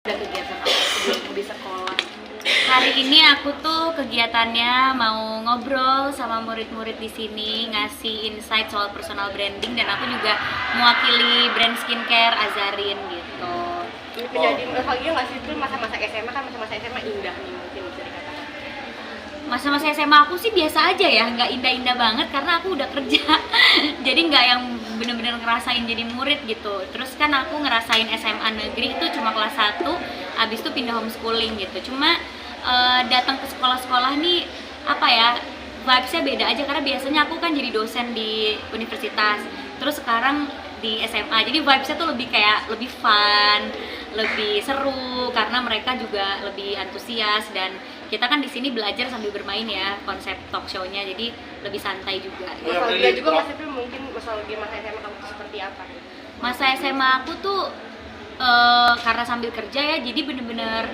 Dan kegiatan apa sebelum di sekolah? Hari ini aku tuh kegiatannya mau ngobrol sama murid-murid di sini, ngasih insight soal personal branding, dan aku juga mewakili brand skincare Azarin gitu. Ini menjadi nostalgia nggak sih, itu masa-masa SMA kan, masa-masa SMA indah nih mungkin bisa dikatakan. Masa-masa SMA aku sih biasa aja ya, nggak indah-indah banget karena aku udah kerja. Jadi nggak yang bener-bener ngerasain jadi murid gitu. Terus kan aku ngerasain SMA negeri itu cuma kelas 1, abis itu pindah homeschooling gitu. Cuma datang ke sekolah-sekolah nih apa ya, vibes-nya beda aja karena biasanya aku kan jadi dosen di universitas. Terus sekarang di SMA, jadi vibes-nya tuh lebih kayak lebih fun, lebih seru karena mereka juga lebih antusias, dan kita kan di sini belajar sambil bermain ya, konsep talk show-nya, jadi lebih santai juga. Nostalgia juga Mas Ipil, mungkin nostalgia masa SMA kamu tuh seperti apa? Masa SMA aku tuh karena sambil kerja ya, jadi bener-bener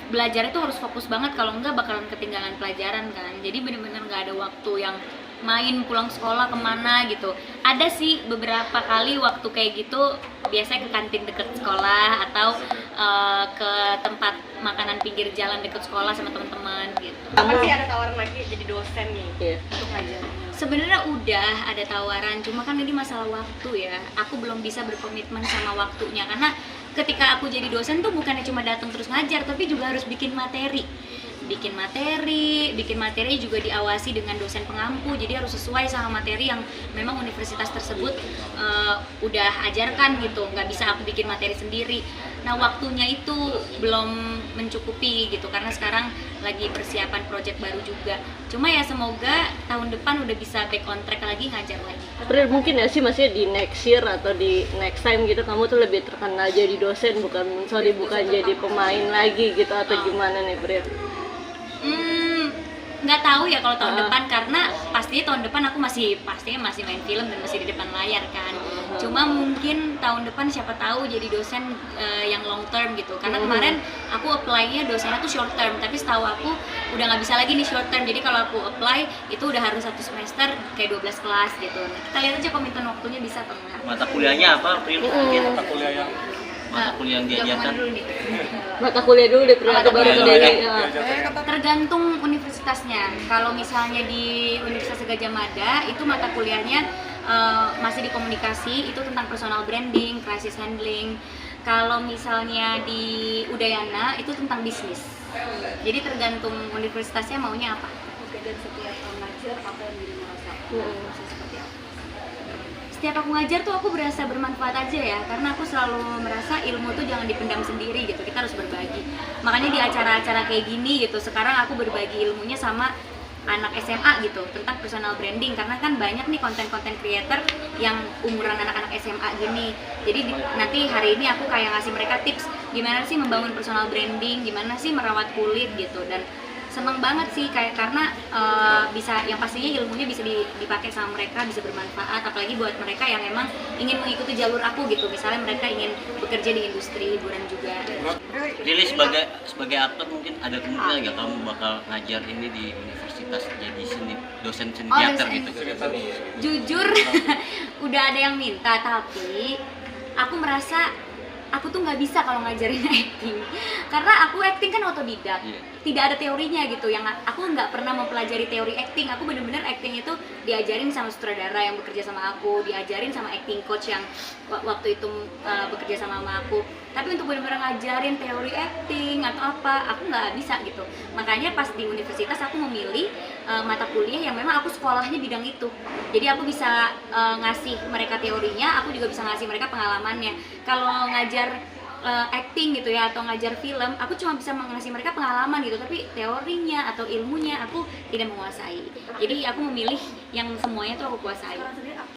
belajar itu harus fokus banget, kalau enggak bakalan ketinggalan pelajaran kan. Jadi bener-bener nggak ada waktu yang main pulang sekolah kemana gitu. Ada sih beberapa kali waktu kayak gitu, biasanya ke kantin deket sekolah atau ke tempat makanan pinggir jalan deket sekolah sama teman-teman gitu. Apa sih ada tawaran lagi jadi dosen nih untuk ngajar? Sebenarnya udah ada tawaran, cuma kan ini masalah waktu ya. Aku belum bisa berkomitmen sama waktunya karena ketika aku jadi dosen tuh bukannya cuma datang terus ngajar, tapi juga harus bikin materi juga diawasi dengan dosen pengampu, jadi harus sesuai sama materi yang memang universitas tersebut udah ajarkan gitu, nggak bisa aku bikin materi sendiri. Nah waktunya itu belum mencukupi gitu karena sekarang lagi persiapan project baru juga. Cuma ya semoga tahun depan udah bisa back on track lagi, ngajar lagi. April, mungkin ya sih maksudnya di next year atau di next time gitu kamu tuh lebih terkenal jadi dosen, bukan jadi pemain lagi gitu, atau gimana nih April? Nggak tahu ya kalau tahun depan, karena pastinya tahun depan aku masih main film dan masih di depan layar kan. Cuma mungkin tahun depan siapa tahu jadi dosen yang long term gitu, karena kemarin aku apply-nya dosennya tuh short term, tapi setahu aku udah nggak bisa lagi nih short term. Jadi kalau aku apply itu udah harus 1 semester kayak 12 kelas gitu. Nah, kita lihat aja komitmen waktunya bisa atau enggak. Mata kuliahnya apa, April? Mata kuliah yang diajarkan? Mata kuliah dulu deh, April, atau baru ke Deli? Tergantung universitasnya. Kalau misalnya di Universitas Gadjah Mada itu mata kuliahnya masih di komunikasi, itu tentang personal branding, crisis handling. Kalau misalnya di Udayana itu tentang bisnis. Jadi tergantung universitasnya maunya apa. Oke, dan setiap ngajar apa yang jadi merasa seperti apa? Setiap aku ngajar tuh aku berasa bermanfaat aja ya, karena aku selalu merasa ilmu tuh jangan dipendam sendiri gitu, kita harus berbagi. Makanya di acara-acara kayak gini gitu, sekarang aku berbagi ilmunya sama anak SMA gitu tentang personal branding, karena kan banyak nih konten-konten creator yang umuran anak-anak SMA gini. Jadi nanti hari ini aku kayak ngasih mereka tips gimana sih membangun personal branding, gimana sih merawat kulit gitu, dan seneng banget sih kayak karena bisa, yang pastinya ilmunya bisa dipakai sama mereka, bisa bermanfaat, apalagi buat mereka yang emang ingin mengikuti jalur aku gitu, misalnya mereka ingin bekerja di industri hiburan juga. Lili sebagai aktor mungkin ada kemungkinan nggak kamu bakal ngajar ini di universitas, jadi dosen seni teater gitu? Jujur udah ada yang minta, tapi aku merasa aku tuh nggak bisa kalau ngajarin acting, karena aku acting kan otodidak, tidak ada teorinya gitu. Yang aku nggak pernah mempelajari teori acting, aku bener-bener acting itu diajarin sama sutradara yang bekerja sama aku, diajarin sama acting coach yang waktu itu bekerja sama aku. Tapi untuk bener-bener ngajarin teori acting atau apa, aku nggak bisa gitu. Makanya pas di universitas aku memilih mata kuliah yang memang aku sekolahnya bidang itu. Jadi aku bisa ngasih mereka teorinya, aku juga bisa ngasih mereka pengalamannya. Kalau ngajar acting gitu ya atau ngajar film, aku cuma bisa ngasih mereka pengalaman gitu, tapi teorinya atau ilmunya aku tidak menguasai. Jadi aku memilih yang semuanya tuh aku kuasai.